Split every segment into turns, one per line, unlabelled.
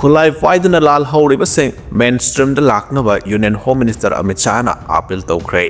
khulai paiduna lal hawribasing mainstream da laknaba Union Home Minister Amit Shah na appeal tawkhre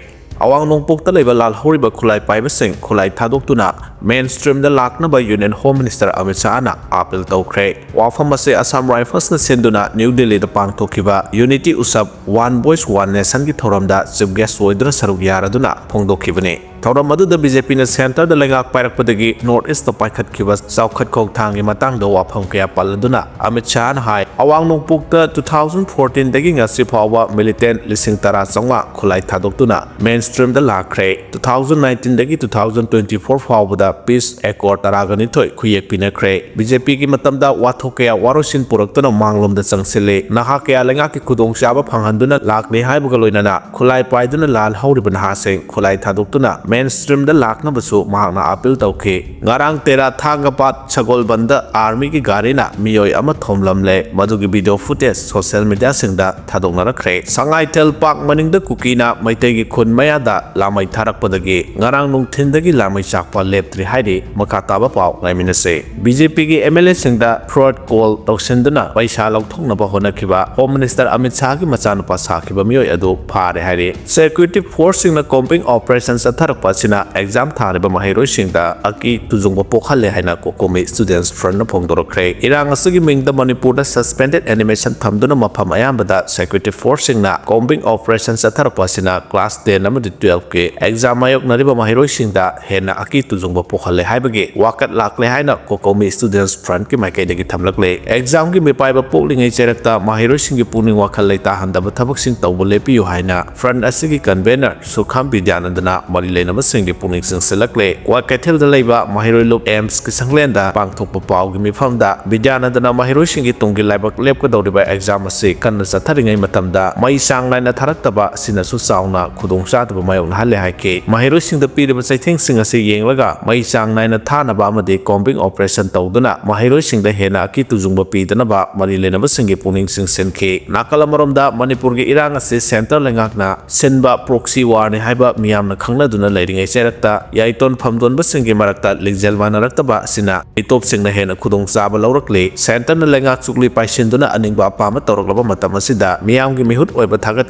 awang nongpokta leiba lal hawriba khulai paibasing khulai thadoktuna mainstream da laknaba Union Home Minister Amit Shah na appeal tawkhre wafam ase Assam Rifles na senduna New Delhi da pangthokiba Unity Usab One Voice One Nation gi thoramda chief guest oidra saruk yaraduna phongdokhibani thoram aduda BJP na center da lengak pairakpadagi North East da paikhatkiba chawkhat khongthang gi matangda wafam kaya paladuna Amit Shah na hai awang nongpokta 2014 dagi ngasi phawa militant lising tara changwa khulai thadoktuna mainstream da lakhre 2019 dagi 2024 phawa da peace accord taragani thoi khuyek pinakhre BJP gi matamda wathok kaya warosin puraktuna manglom da changsile naha kaya lengak ki khudong chaba phanghanduna lakne haibuga loinana khulai paiduna lal hawriban haseng khulai thadoktuna mainstream da lakna basu mahakna appeal tawkhe ngarang tera thangapat chagolbanda army ki garina miyoi ama thomlamle madugi video footage social media singda thadoknarakre sangai tel park maningda kuki na maitai gi khun mayada lamei tharakpadagi ngarang nungthindagi lamei chakpa leptri haidi makataba paw ngaiminase BJP gi MLA singda fraud call tawsenduna paisa lokthokna ba honakhiba Home Minister Amit Shah gi machanapa sakhiba miyoi adu phare haidi security force singna combing operations atharak pasina exam thariba mahairoi singda aki tujungba pokhale haina kokomi students front na phongdorokre irang asigi mingda Manipur da suspended animation thamduna mafam ayambada security force singna combing operations athar pasina class 10 amadi 12 ke exam ayok nariba mahairoi singda hena aki tujungba pokhale haibagi wakat lakle haina kokomi students front ki maikai dagi thamlakle exam gi mipaiba poklingai cherakta mahairoi singi puning wakhal leita handaba thabak sing tawbo lepiyu haina front asigi convener Sukham Vidyanandana mari masing di puning sing selakle kwa kaithel da leiba mahiroi luk aims ki sanglenda pangthokpa paw gi mifam da Vidyanandana mahiroi sing gi tunggi laibak lepka dawriba exam ase kanna satharingai matamda mai sanglaina tharaktaba sina su sauna khudong sataba mayong halle haike mahiroi sing da piriba saitheng sing ase yenglaga mai sanglaina thanaba amade combing operation tawduna mahiroi sing da hena ki tujungba pidana ba mari lenaba sing gi puning sing senke nakala maromda Manipur gi irang ase center lengakna senba proxy war ne haiba miyamna khangna duna leiringai cherakta yaiton phamdon basingi marakta ligjel manarakta sina itop singna hena khudong chaba lawrakle center na lengak chukli paisinduna aningba pama tawraklaba matam asida miyamgi mihut oiba thagat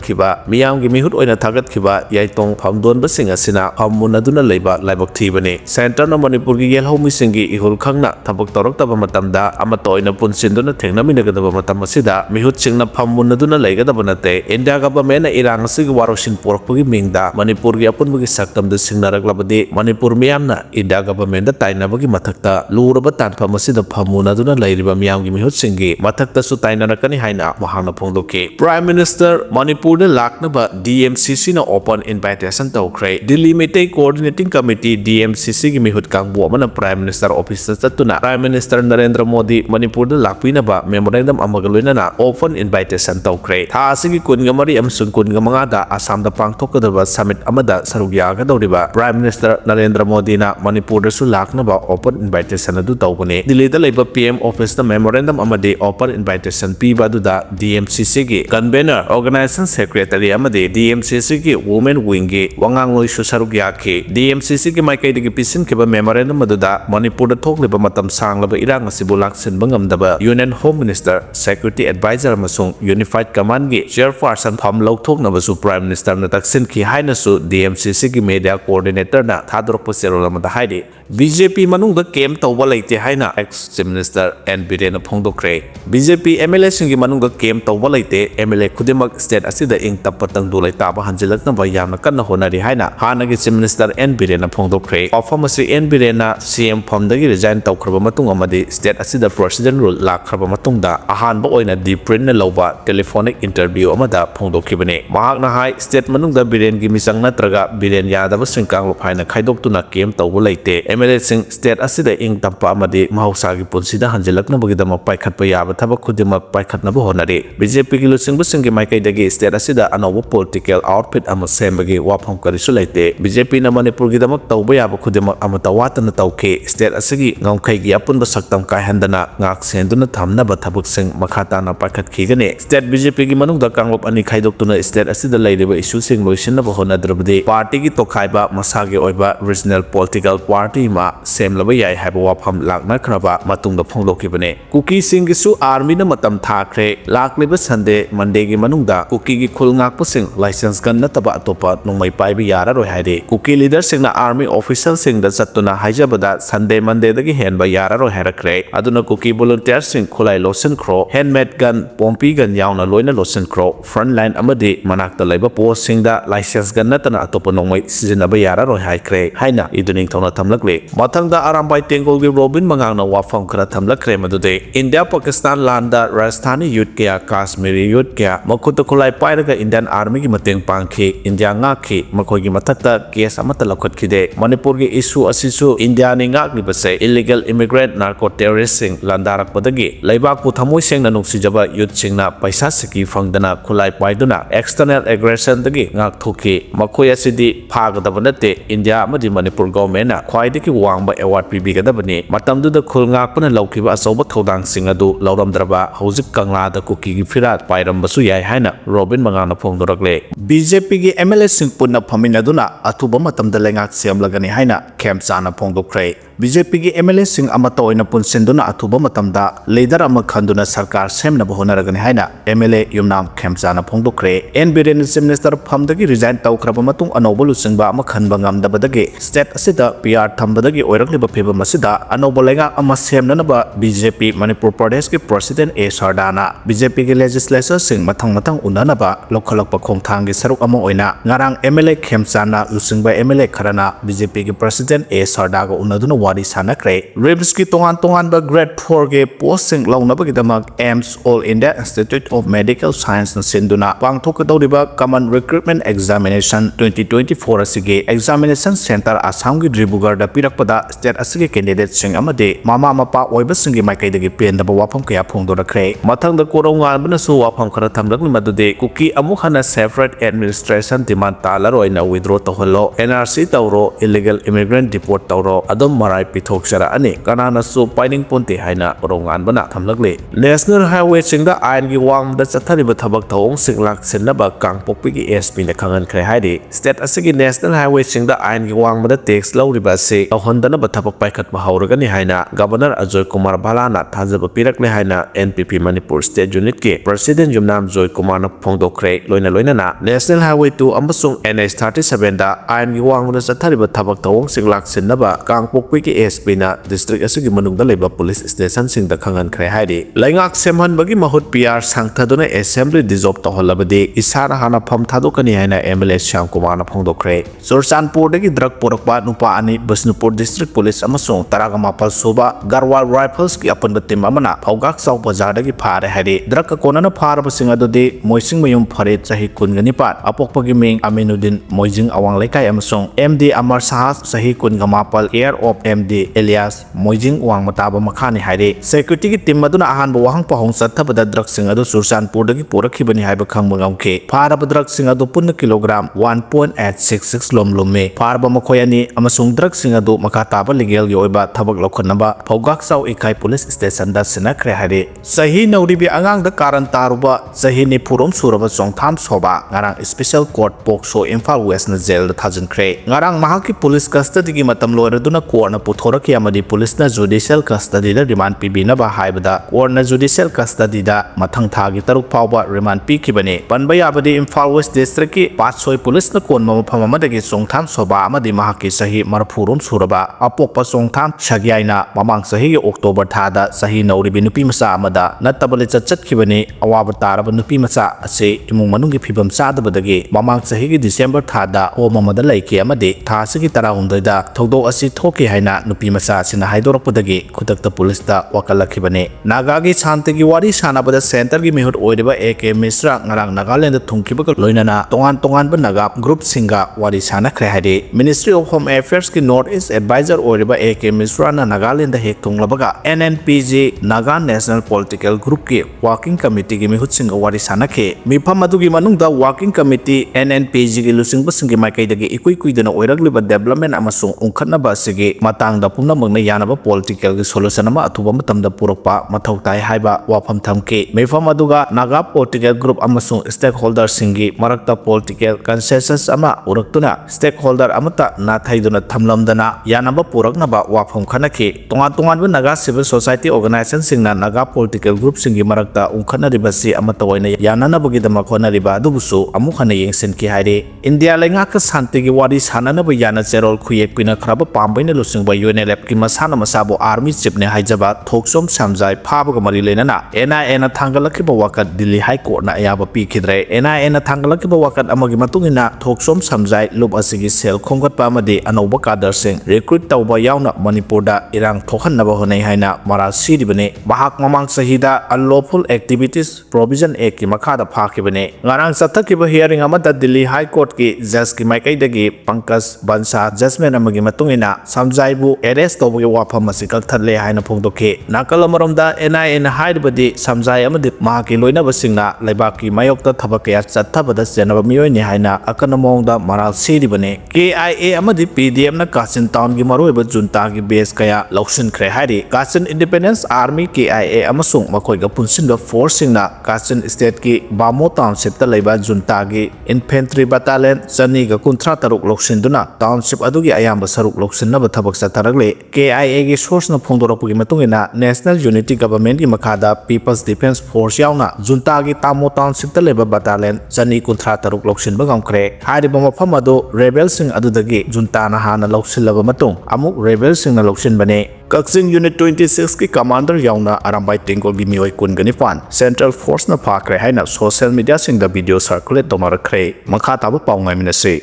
khiba yaitong phamdon basing asina phammunaduna leiba laibak thibani center na Manipur gi yelhomi singi ihul khangna thabak tawraktaba matamda amatoina punsinduna thengnaminagadaba matam asida mihut singna phammunaduna leigadaba nate India government na irang asigi warosin porakpagi mingda Manipur gi apunbagi saktam da singnaраклабadi Manipur miyamna India government da tainabagi mathakta luraba tanpha masida phamunaduna leiriba miyamgi mihut singi mathakta su tainarakani haina mahangna phongdoke Prime Minister Manipur da laknaba DMCC na open invitation tawkhre Delhi Meitei Coordinating Committee DMCC gi mihut kangbu amana Prime Minister office chatuna Prime Minister Narendra Modi Manipur da lakpinaba memorandum amaga loinana open invitation tawkhre tha asigi kungamari amsun kungamanga da Assam da pangthokadaba summit amada sarugyaga dawriba Prime Minister Narendra Modi na Manipur da su laknaba open invitation adu tawbane Delhi da leiba PM office da memorandum amade open invitation piba adu da DMCC gi convener organization secretary amade DMCC gi women wing gi wangangloi su sarugyakhe DMCC gi maikai dagi pisin kiba memorandum adu da Manipur da thokliba matam sanglaba irang asibu laksin bangamdaba Union Home Minister Security Advisor amasung Unified Command gi chairperson pham lokthoknaba su Prime Minister na taksin ki haina su DMCC gi media coordinator na thadrok poserolamada haidi BJP manung da kem tawba leite haina ex Chief Minister N Biren phongdokre BJP MLA singi manung da kem tawba leite MLA khudimak state asida ing tapatang dulai taba hanjilakna ba yamna kanna honari haina hanagi Chief Minister N Biren phongdokre performance N Biren na CM phomdagi resign tawkhraba matung amadi state asida president rule lakhraba matungda ahanba oina deep print na loba telephonic interview amada phongdokhibane mahakna hai state manung da Biren gi misang natraga Biren yadaba singkang lophaina khaidoktu na kem tawba leite MLA sing state asida ing tampa amadi mahausa gi punsida hanjilakna bagidama paikhatpa yaba thabak khudimak paikhatnaba honari BJP gi lusingba singi maikai dagi state asida anoba political outfit ama sembagi wafam karisu leite BJP na Manipur gi damak tawba yaba khudimak amata watana tauke state asigi ngongkhai gi apunba saktam kaihandana ngak senduna thamnaba thabuksing makhatana pakhatkigani state BJP gi manungda kanglop ani khaidoktuna state asida leiriba issue sing loisinna honadrabdi party gi tokhaiba masagi oiba regional political party ma semlaba yai haiba wafam lakna khraba matungda phongdokibane kuki sing gi su army na matam thakre lakliba Sunday Monday gi manungda kuki gi khulngak pusing license gan nataba atopa nongmai paibi yara roi haide kuki leader singna army official sing da chattuna haijabada Sunday Monday dagi henba yara roi harakre aduna kuki volunteer sing khulai losen kro handmade gun pompi gun yauna loina losen kro frontline amadi manakta laiba post sing da license gan natana atopa nongmai sizinaba yara roi haikre haina iduning thona thamlakle mathangda Arambai tengol gi Robin mangangna wafam khara thamlakre madude India Pakistan landa Rajasthani youth kya Kashmiri youth kya makuta khulai pairaga Indian army gi mateng pangkhi India ngakhi makhoi gi mathakta case amata lokhatkide Manipur gi issue asisu India ni ngak ni base illegal immigrant narco terrorist sing landarak padagi laibak pu thamoi sengna nuksijaba youth singna paisa siki fangdana khulai paiduna external aggression dagi ngak thoki makhoi asidi phagadaba nate India amadi Manipur government na khwaidiki wangba award pibigadabani matamduda khulngakpana laukiba asoba thodang sing adu lauramdraba hojik kanglada kuki gi firat pairambasu yai haina Robin mangana phongdorakle BJP gi MLA sing punna phaminaduna athuba matamda lengak semlagani haina khemchana phongdokre BJP gi MLA sing amata oina punsenduna athuba matamda leader ama khanduna sarkar semna bahonaragani haina MLA yumnam khemchana phongdokre NBRN minister phamdagi resign tawkraba matung anobolu singba ama khanba ngamdabadagi state asida PR thambadagi oirakliba pheba masida anobo lenga ama semnanaba BJP Manipur Pradesh gi president A Sardana BJP gi legislature sing mathang unanaba lokhalakpa khongthang gi saruk ama oina ngarang MLA khemchana lusingba MLA kharana BJP gi president A Sardaga unaduna wari sanakre ribs gi tongan ba grade 4 ge posting launaba gi damak AIMS All India Institute of Medical Science na sinduna pangthokadoriba common recruitment examination 2024 asige examination center Assam gi Dribugar da pirakpada state asige candidate sing amade mama mapa oiba singi maikaidagi pendaba wafam kaya phongdorakre mathangda koronga bana su wafam khara thamlakni madude kuki amuk hana separate administration demand talaroina withdraw toholo NRC tawro illegal immigrant deport tawro adom marai pithokchara ani kanana su pining ponte haina korongan bana thamlakle national highway singda ain gi wangda chathariba thabak thong singlak sinnaba kangpokpi gi SP na khangan khre haidi state asigi national highway singda ain gi wangda tax lawriba se ahondana ba thabak paikhat ba hauragani haina governor Ajoy Kumar Bhalana thajaba pirakle haina NPP Manipur state unit ke president Yumnam Joy Kumar na phongdokre loina na national highway 2 amasung NH 37 da ain gi wangda chathariba thabak thong singlak sinnaba kangpokpi gi SP na district asigi manungda leba police station sing da khangan khre haidi laingak semhan bagi mahut PR sangthaduna assembly dissolve toholabadi isara hana pham thadokani haina MLA Shyam Kumar na phongdokre Surchanpur dagi drug porakpa nupa ani Bisnupur district police amasung Taragamapal Suba Garwal rifles ki apan batim amana phawgak saw bazar dagi phare haidi drug ka konana pharaba sing adudi moising mayum phare chahi kungani pat apokpagi ming Aminuddin Moijing awang lekai amasung MD Amar Sahas sahi kungamapal air of MD Elias Moijing wang mataba makhani haidi security ki team aduna ahan bo wahang pahong sathabada drug sing adu Surchanpur dagi porakhibani haiba khangba ngamke pharaba drug sing adu punna kilogram 1.866 lomlome pharaba makhoyani amasung drug sing adu makataba legal gi oiba thabak lokhanaba phawgak saw ikai police station da sinakre haidi sahi nauribi angang da karan taruba sahi ni purom suraba chongtham soba ngarang special court pokso Imphal West na jail da thajinkre ngarang mahaki police custody gi matam loiraduna court na puthoraki amadi police na judicial custody da remand pibina ba haibada court na judicial custody da mathang thagi taruk phawba remand pikibani panba yabadi Imphal West district ki patsoi police na kon mafam amadagi chongtham soba amadi mahaki sahi marphurum suraba apokpa chongtham sagyaina mamang sahi gi October thada sahi nauribi nupi macha amada natabale chatkibani awaba taraba nupi macha ase imung manungi phibam chadabadagi mamang sahi gi December thada hom amada laiki amadi tha sigi 19 da thogdok asi thoki haina haina nupi macha sina haidorapudagi khutakta police da wakalakibane nagagi shantigi wari sanabada center gi mihut oideba AK Misra ngarang Nagaland thungkiba loinana tongan ba naga group singa wari sana khre hade Ministry of Home Affairs ki North East Advisor oideba AK Misra na Nagaland hek thunglabaga NNPG Naga National Political Group ki Working Committee gi mihut singa wari sana ke mifam adugi manungda Working Committee NNPG gi lusing basingi maikaidagi ikui kuidana oiragliba development amasung ungkhatnaba asigi matangda pumnamagna yanaba political gi solution ama athuba matamda purakpa mathau tai haiba wafam thamke mifam aduga Naga Political Group amasung stakeholder singi marakta political consensus ama uraktuna stakeholder amata na thaiduna thamlamdana yanaba puraknaba wafam khanaki tongan ba Naga Civil Society Organization singna Naga Political Group singi marakta ungkhatnaribasi amata oina yananabagi dama khonariba adubusu amukhana yengsenki haire India lengaka santigi wari sananaba yana zerol khuyek pina khraba pambaina lusingba UNLF ki masana masabo army chief ne haijaba thoksom samjai phabaga mari lenana NIA na thangalakiba wakat Delhi High Court na ayaba pikhidre NIA na thangalakiba wakat amagi matungina thoksom samjai lub asigi sel khonggatpa amadi anoba kadar sing recruit tawba yauna Manipur da irang thokhanaba honai haina mara siribane bahak mamang sahida unlawful activities provision act ki makhada phakibane ngarang sathakiba hearing amada Delhi High Court ki judge ki maikaidagi Pankaj Bansa judgment amagi matungina samjaibu arrest tawbagi wafam asi kalthalle haina phongdokhe nakalamaromda NIA na haidbadi samjai amadi mahaki loinabasingna laibaki mayokta thabakya chathabada jenaba miyoini haina akanamongda maral siribane KIA amadi PDM na Kachin town gi maroiba junta gi base kaya laushinkhre hari Kachin Independence Army KIA amasung makoiga punsinba force singna Kachin state ki Bamo township ta laiba junta gi infantry battalion chani ga kunthra taruk loksinduna township adugi ayamba saruk loksinaba thabak sa tharakle KIA gi source na phongdorapugi matungina National Unity Government gi makhada People's Defense Force yauna junta gi Tamo township ta leba battalion chani kunthra taruk loksinba gamkhre hariba mafam adu rebel sing adudagi junta na hana loksilaba matung amuk rebel sing na loksinbane Kaksin Unit 26 ki commander yauna Arambai Tingol gi mioi kun gani fan Central Force na phakhre haina social media sing da video circulate tomarakre makha taba pawngai minase